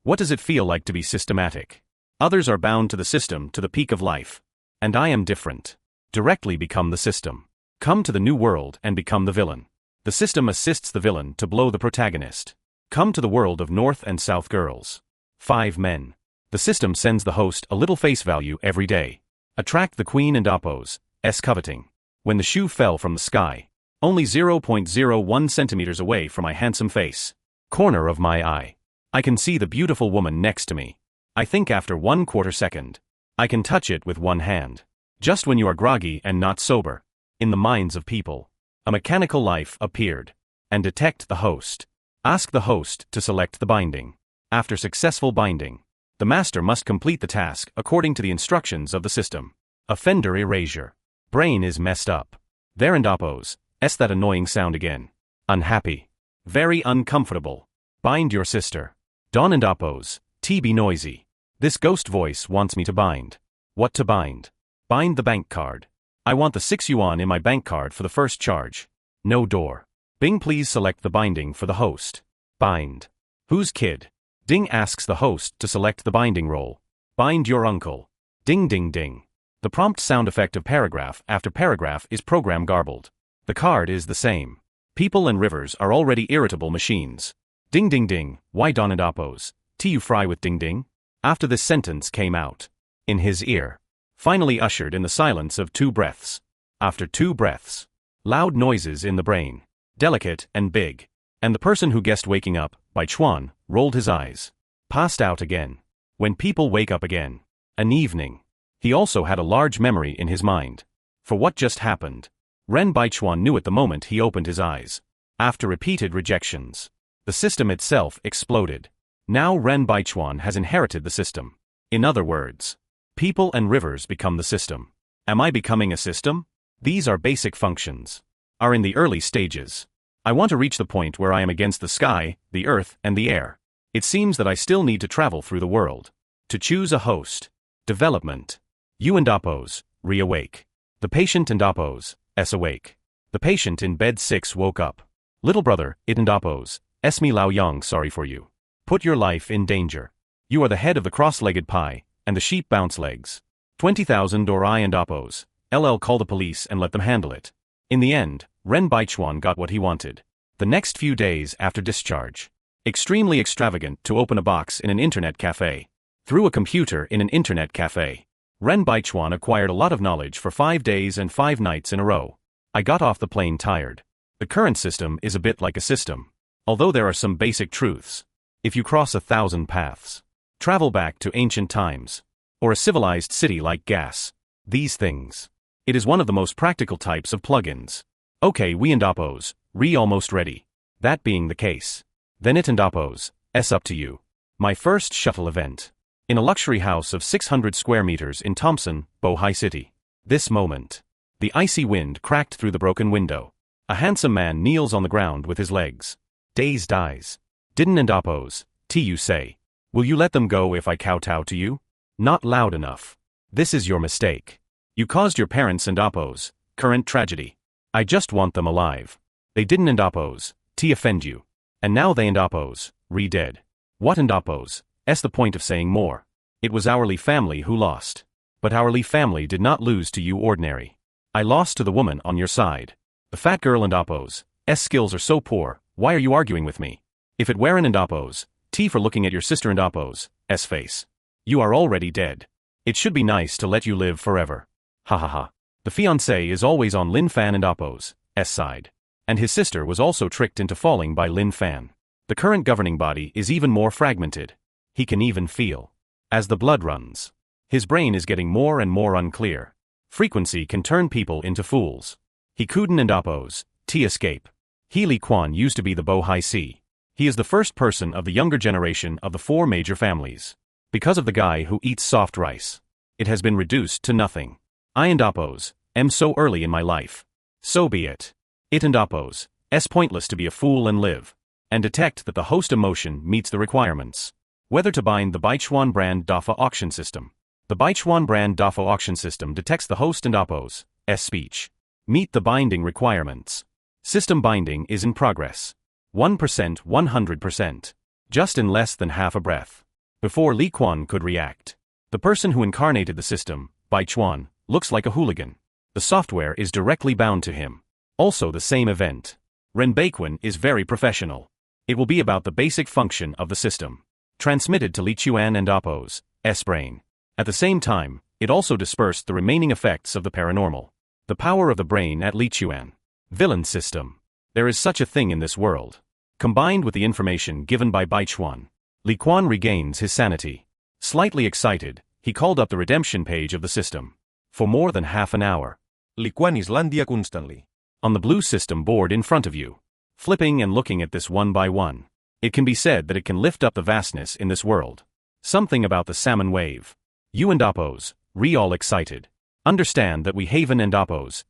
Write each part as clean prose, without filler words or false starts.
What does it feel like to be systematic? Others are bound to the system to the peak of life. And I am different. Directly become the system. Come to the new world and become the villain. The system assists the villain to blow the protagonist. Come to the world of North and South girls. 5 men. The system sends the host a little face value every day. Attract the queen and oppose, coveting. When the shoe fell from the sky, only 0.01 centimeters away from my handsome face. Corner of my eye. I can see the beautiful woman next to me. I think after 1/4 second. I can touch it with one hand. Just when you are groggy and not sober. In the minds of people, a mechanical life appeared. And detect the host. Ask the host to select the binding. After successful binding, the master must complete the task according to the instructions of the system. Offender erasure. Brain is messed up. There and oppose, that annoying sound again. Unhappy. Very uncomfortable. Bind your sister. Don and oppose, be noisy. This ghost voice wants me to bind. What to bind? Bind the bank card. I want the 6 yuan in my bank card for the first charge. No door. Bing, please select the binding for the host. Bind. Whose kid? Ding asks the host to select the binding role. Bind your uncle. Ding ding ding. The prompt sound effect of paragraph after paragraph is program garbled. The card is the same. People and rivers are already irritable machines. Ding ding ding, why Don and oppose? You fry with ding ding? After this sentence came out. In his ear. Finally ushered in the silence of 2 breaths. After 2 breaths. Loud noises in the brain. Delicate and big. And the person who guessed waking up, Baichuan, rolled his eyes. Passed out again. When people wake up again. An evening. He also had a large memory in his mind. For what just happened. Ren Baichuan knew at the moment he opened his eyes. After repeated rejections. The system itself exploded. Now Ren Baichuan has inherited the system. In other words, people and rivers become the system. Am I becoming a system? These are basic functions. Are in the early stages. I want to reach the point where I am against the sky, the earth, and the air. It seems that I still need to travel through the world. To choose a host. Development. You and oppose, reawake. The patient and oppose, awake. The patient in bed 6 woke up. Little brother, it and oppose, me Lao Yang, sorry for you. Put your life in danger. You are the head of the cross-legged pie, and the sheep bounce legs. 20,000 or I and oppose, call the police and let them handle it. In the end, Ren Baichuan got what he wanted. The next few days after discharge. Extremely extravagant to open a box in an internet cafe. Through a computer in an internet cafe. Ren Baichuan acquired a lot of knowledge for 5 days and 5 nights in a row. I got off the plane tired. The current system is a bit like a system. Although there are some basic truths. If you cross 1,000 paths, travel back to ancient times, or a civilized city like gas, these things. It is one of the most practical types of plugins. Okay, we and oppose, almost ready. That being the case, then it and oppose, up to you. My first shuttle event. In a luxury house of 600 square meters in Thompson, Bohai City. This moment. The icy wind cracked through the broken window. A handsome man kneels on the ground with his legs. Dazed eyes. Didn't and oppose, you say. Will you let them go if I kowtow to you? Not loud enough. This is your mistake. You caused your parents and oppose, current tragedy. I just want them alive. They didn't and oppose, offend you. And now they and oppose, dead. What and oppose, the point of saying more. It was our Li family who lost. But our Li family did not lose to you ordinary. I lost to the woman on your side. The fat girl and oppose, skills are so poor, why are you arguing with me? If it weren't and oppose, for looking at your sister and oppose, face. You are already dead. It should be nice to let you live forever. Ha ha ha. The fiancé is always on Lin Fan and oppose, side. And his sister was also tricked into falling by Lin Fan. The current governing body is even more fragmented. He can even feel. As the blood runs. His brain is getting more and more unclear. Frequency can turn people into fools. He couldn't and oppose, escape. Li Quan used to be the Bohai Sea. He is the first person of the younger generation of the 4 major families. Because of the guy who eats soft rice. It has been reduced to nothing. I and oppose, am so early in my life. So be it. It and oppose, pointless to be a fool and live. And detect that the host emotion meets the requirements. Whether to bind the Baichuan brand DAFA auction system. The Baichuan brand DAFA auction system detects the host and oppose, speech. Meet the binding requirements. System binding is in progress. 1%, 100%. Just in less than half a breath. Before Li Quan could react, the person who incarnated the system, Baichuan, looks like a hooligan. The software is directly bound to him. Also the same event. Ren Baichuan is very professional. It will be about the basic function of the system. Transmitted to Li Quan and Oppo's brain. At the same time, it also dispersed the remaining effects of the paranormal. The power of the brain at Li Quan. Villain system. There is such a thing in this world. Combined with the information given by Baichuan, Li Quan regains his sanity. Slightly excited, he called up the redemption page of the system. For more than half an hour. Li Quan Islandia constantly. On the blue system board in front of you. Flipping and looking at this one by one. It can be said that it can lift up the vastness in this world. Something about the salmon wave. You and Oppo's, all excited. Understand that we Haven and Oppo's,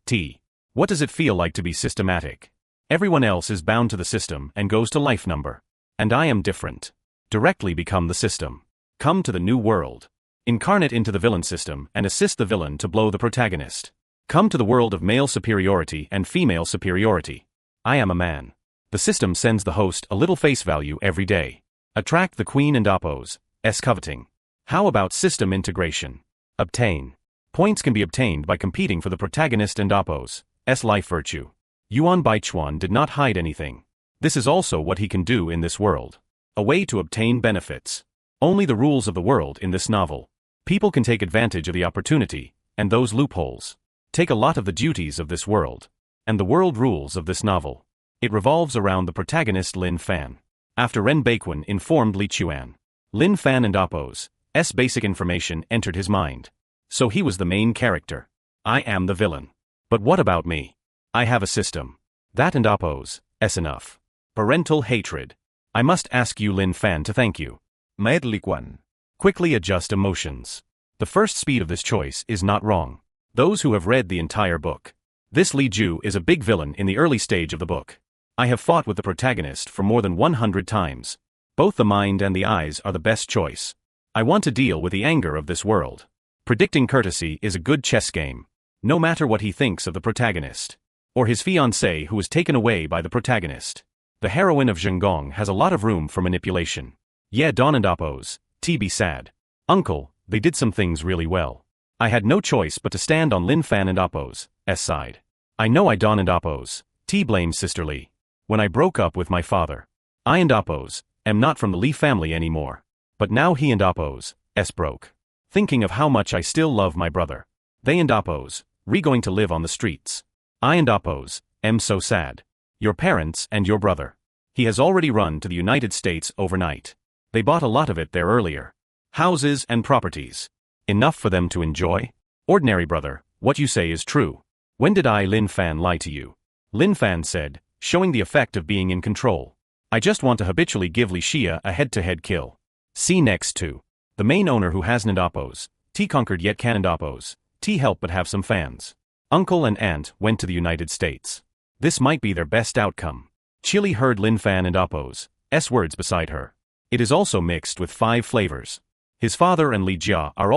What does it feel like to be systematic? Everyone else is bound to the system and goes to life number. And I am different. Directly become the system. Come to the new world. Incarnate into the villain system and assist the villain to blow the protagonist. Come to the world of male superiority and female superiority. I am a man. The system sends the host a little face value every day. Attract the queen and Oppo's coveting. How about system integration? Obtain. Points can be obtained by competing for the protagonist and Oppo's life virtue. Yuan Baichuan did not hide anything. This is also what he can do in this world. A way to obtain benefits. Only the rules of the world in this novel. People can take advantage of the opportunity, and those loopholes. Take a lot of the duties of this world. And the world rules of this novel. It revolves around the protagonist Lin Fan. After Ren Baichuan informed Li Quan, Lin Fan and Oppo's basic information entered his mind. So he was the main character. I am the villain. But what about me? I have a system. That and Oppo's enough. Parental hatred. I must ask you Lin Fan to thank you. Maed Li Quan. Quickly adjust emotions. The first speed of this choice is not wrong. Those who have read the entire book. This Li Ju is a big villain in the early stage of the book. I have fought with the protagonist for more than 100 times. Both the mind and the eyes are the best choice. I want to deal with the anger of this world. Predicting courtesy is a good chess game. No matter what he thinks of the protagonist. Or his fiancée who is taken away by the protagonist. The heroine of Zhengong has a lot of room for manipulation. Yeah, Don and Oppo's, be sad. Uncle, they did some things really well. I had no choice but to stand on Lin Fan and Oppo's side. I know I Don and Oppo's, blamed sisterly. When I broke up with my father. I and Oppo's, am not from the Li family anymore. But now he and Oppo's, broke. Thinking of how much I still love my brother. They and Oppo's, going to live on the streets. I and Oppo's, am so sad. Your parents and your brother. He has already run to the United States overnight. They bought a lot of it there earlier. Houses and properties. Enough for them to enjoy? Ordinary brother, what you say is true. When did I Lin Fan lie to you? Lin Fan said, showing the effect of being in control. I just want to habitually give Li Xia a head-to-head kill. See next to. The main owner who hasn't Oppo's, conquered yet can't Oppo's, help but have some fans. Uncle and aunt went to the United States. This might be their best outcome. Chili heard Lin Fan and Oppo's words beside her. It is also mixed with 5 flavors. His father and Li Jia are